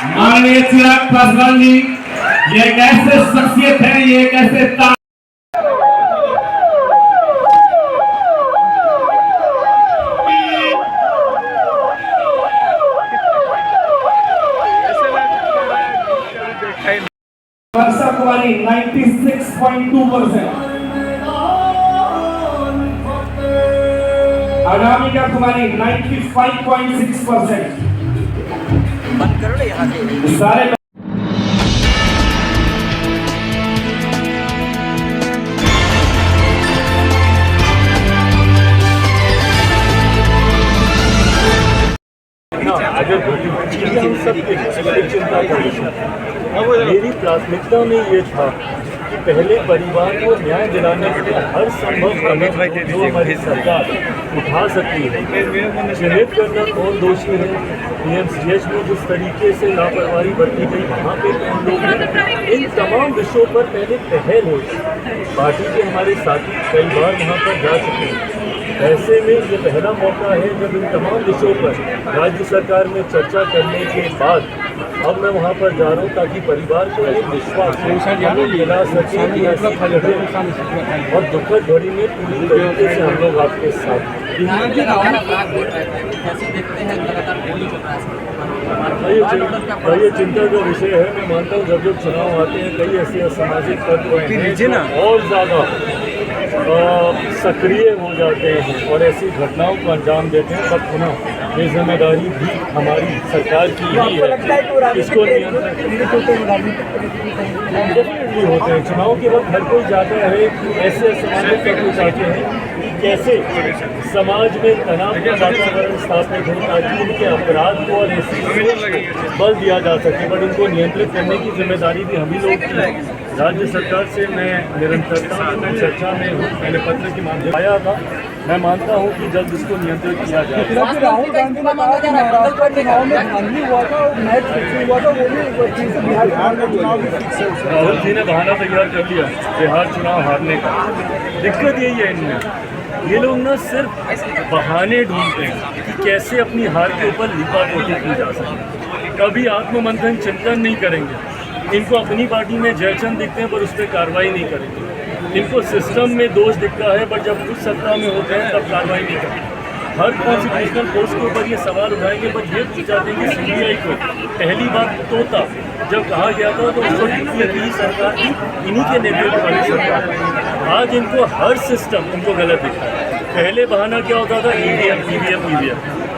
माननीय चिराग पासवान जी, ये एक ऐसे शख्सियत है, ये एक ऐसे वर्षा कुमारी 96.2%, अनामिका कुमारी 95.6%। सारे मेरी प्राथमिकता में ये था कि पहले परिवार को न्याय दिलाने के लिए हर संभव कदम जो हमारी सरकार उठा सकती है, चिन्हित करना कौन दोषी है, पीएमसीएच में जिस तरीके से लापरवाही बरती गई वहाँ पे कौन लोग हैं, इन तमाम विषयों पर पहले पहल हो। पार्टी के हमारे साथी कई बार वहाँ पर जा चुके हैं। ऐसे में ये पहला मौका है जब इन तमाम विषयों पर राज्य सरकार में चर्चा करने के बाद अब मैं वहाँ पर जा रहा हूँ ताकि परिवार को एक विश्वास दिला सके और दुखद घड़ी में पूरी तरीके से हम लोग आपके साथ। ये चिंता का विषय है। मैं मानता हूँ जब चुनाव आते हैं कई ऐसे असामाजिक तत्व हैं और ज़्यादा सक्रिय हो जाते हैं और ऐसी घटनाओं को अंजाम देते हैं। पर पुनः ये जिम्मेदारी भी हमारी सरकार की ही है, इसको डेफिनेटली होते हैं। चुनाव के वक्त हर कोई चाहता है कि ऐसे असामाजिक तत्व चाहते हैं कि कैसे समाज में तनाव का वातावरण स्थापित हो ताकि उनके अपराध को और ऐसी बल दिया जा सके। बट इनको नियंत्रित करने की जिम्मेदारी भी हम ही लोग की है। राज्य सरकार से मैं निरंतरता में चर्चा में हूँ, मैंने पत्र के माध्यम आया था। मैं मानता हूँ कि जल्द इसको नियंत्रित किया जाए। राहुल गांधी ने कहा कि महाराष्ट्र चुनाव में धांधली हुआ था और मैच फिक्सिंग हुआ था, वो भी बिहार में चुनाव भी फिक्स है। राहुल जी ने बहाना तैयार कर लिया बिहार चुनाव हारने का। दिक्कत यही है इनमें, ये लोग न सिर्फ बहाने ढूंढते हैं कि कैसे अपनी हार के ऊपर लीपापोती की जा सके, कभी आत्ममंथन चिंतन नहीं करेंगे। इनको अपनी पार्टी में जयचंद दिखते हैं पर उस पर कार्रवाई नहीं करेंगे। इनको सिस्टम में दोष दिखता है पर जब कुछ सत्ता में होते हैं तब कार्रवाई नहीं करते। हर कॉन्स्टिट्यूशनल पोस्ट के ऊपर ये सवाल उठाएंगे पर ये पूछ जाते हैं कि सीबीआई को पहली बात तोता जब कहा गया था तो उसको की सरकार थी, इन्हीं के नेतृत्व वाली सरकार। आज इनको हर सिस्टम इनको गलत दिखता है। पहले बहाना क्या होता था, ईवीएम,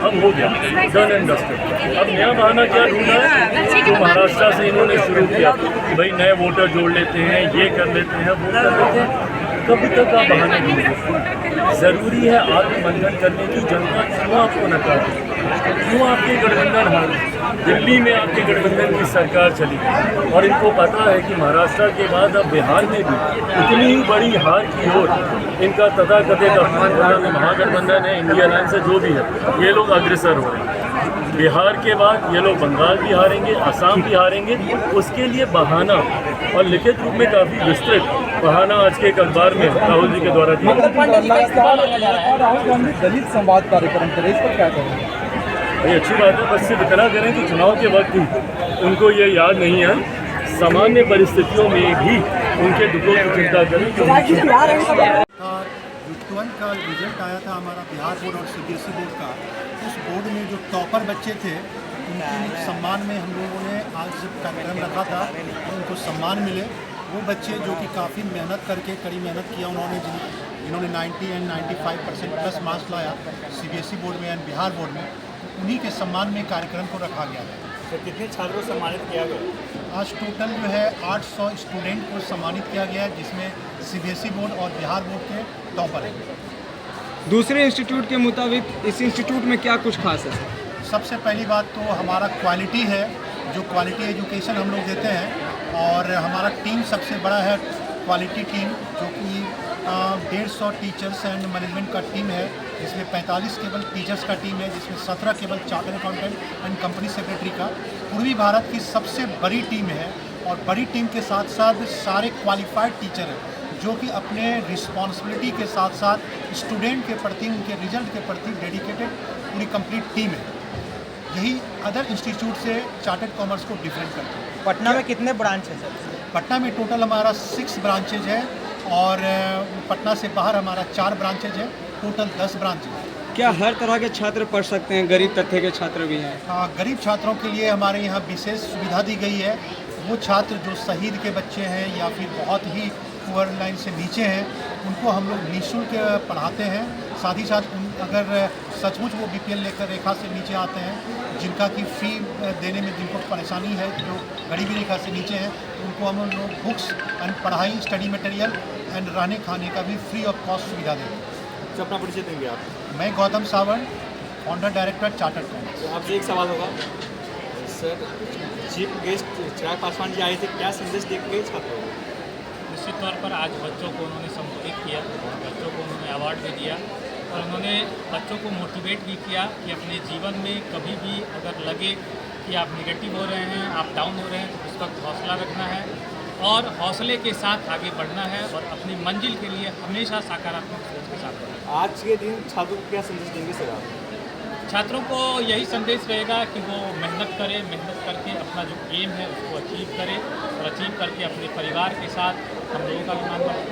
अब हो गया डन एंड डस्टेड। अब नया बहाना क्या ढूंढा है, जो महाराष्ट्र से इन्होंने शुरू किया कि भाई नए वोटर जोड़ लेते हैं, ये कर लेते हैं, वो कर लेते हैं। कब तक आप बहाने ढूंढेंगे? ज़रूरी है आत्ममंथन करने की। जनता क्यों आपको नकार, क्यों आपके गठबंधन हारे? दिल्ली में आपके गठबंधन की सरकार चली और इनको पता है कि महाराष्ट्र के बाद अब बिहार में भी इतनी ही बड़ी हार की ओर इनका तथाकथित महागठबंधन है, इंडिया अलायंस है, जो भी है, ये लोग अग्रसर हो रहे हैं। बिहार के बाद ये लोग बंगाल भी हारेंगे, असम भी हारेंगे। उसके लिए बहाना और लिखित रूप में काफ़ी विस्तृत बहाना आज के एक अखबार में राहुल जी के द्वारा दिया। राहुल गांधी दलित संवाद कार्यक्रम करे, इस पर क्या करेंगे? ये अच्छी बात है, बस सिर्फ इतना करें कि चुनाव के वक्त ही उनको ये याद नहीं है, सामान्य परिस्थितियों में भी उनके दुखों की चिंता करें। तुरंत का रिजल्ट आया था हमारा बिहार बोर्ड और सीबीएसई बोर्ड का। उस बोर्ड में जो टॉपर बच्चे थे उनके सम्मान में हम लोगों ने आज जब कार्यक्रम रखा था उनको सम्मान मिले। वो बच्चे जो कि काफ़ी मेहनत करके कड़ी मेहनत किया उन्होंने, जिन्होंने 90 और 95% प्लस मार्क्स लाया सीबीएसई बोर्ड में एंड बिहार बोर्ड में, उन्हीं के सम्मान में कार्यक्रम को रखा गया है। तो कितने छात्रों को सम्मानित किया गया? आज टोटल जो है 800 स्टूडेंट को सम्मानित किया गया है, जिसमें सीबीएसई बोर्ड और बिहार बोर्ड के टॉपर हैं। दूसरे इंस्टीट्यूट के मुताबिक इस इंस्टीट्यूट में क्या कुछ खास है? सबसे पहली बात तो हमारा क्वालिटी है, जो क्वालिटी एजुकेशन हम लोग देते हैं, और हमारा टीम सबसे बड़ा है क्वालिटी टीम, जो कि 150 टीचर्स एंड मैनेजमेंट का टीम है, जिसमें 45 केवल टीचर्स का टीम है, जिसमें 17 केवल chartered accountant and company secretary का। पूर्वी भारत की सबसे बड़ी टीम है और बड़ी टीम के साथ साथ सारे क्वालिफाइड टीचर हैं जो कि अपने रिस्पॉन्सिबिलिटी के साथ साथ स्टूडेंट के प्रति, उनके रिजल्ट के प्रति डेडिकेटेड पूरी कंप्लीट टीम है। यही अदर इंस्टीट्यूट से चार्टर्ड कॉमर्स को डिफरेंट करता है। पटना में कितने ब्रांच है सर? पटना में टोटल हमारा 6 ब्रांचेज है और पटना से बाहर हमारा 4 ब्रांचेज है, टोटल 10 ब्रांचेज है। क्या हर तरह के छात्र पढ़ सकते हैं? गरीब तबके के छात्र भी हैं? गरीब छात्रों के लिए हमारे यहाँ विशेष सुविधा दी गई है। वो छात्र जो शहीद के बच्चे हैं या फिर बहुत ही पुअर लाइन से नीचे हैं, उनको हम लोग निःशुल्क पढ़ाते हैं। साथ ही साथ अगर सचमुच वो बीपीएल लेकर रेखा से नीचे आते हैं, जिनका की फ़ी देने में जिनको परेशानी है, जो गरीबी रेखा से नीचे हैं, तो उनको हम लोग बुक्स एंड पढ़ाई, स्टडी मटेरियल एंड रहने खाने का भी फ्री ऑफ कॉस्ट सुविधा देते हैं। तो अपना परिचय देंगे आप? मैं Gautam Sawant, founder director chartered commerce. तो आपसे एक सवाल होगा sir, chief guest Chirag Paswan ji आए थे, क्या संदेश देख गए छात्रों को? निश्चित तौर पर आज बच्चों को उन्होंने संबोधित किया, बच्चों को उन्होंने अवार्ड भी दिया और उन्होंने बच्चों को मोटिवेट भी किया कि अपने जीवन में कभी भी अगर लगे कि आप नेगेटिव हो रहे हैं, आप डाउन हो रहे हैं, तो उस वक्त हौसला रखना है और हौसले के साथ आगे बढ़ना है और अपनी मंजिल के लिए हमेशा सकारात्मक सोच के साथ बढ़ना है। आज के दिन छात्रों को क्या संदेश देंगे सर आप? छात्रों को यही संदेश रहेगा कि वो मेहनत करें, मेहनत करके अपना जो एम है उसको अचीव करें और अचीव करके अपने परिवार के साथ हम लोगों का भी मान बढ़ाएं।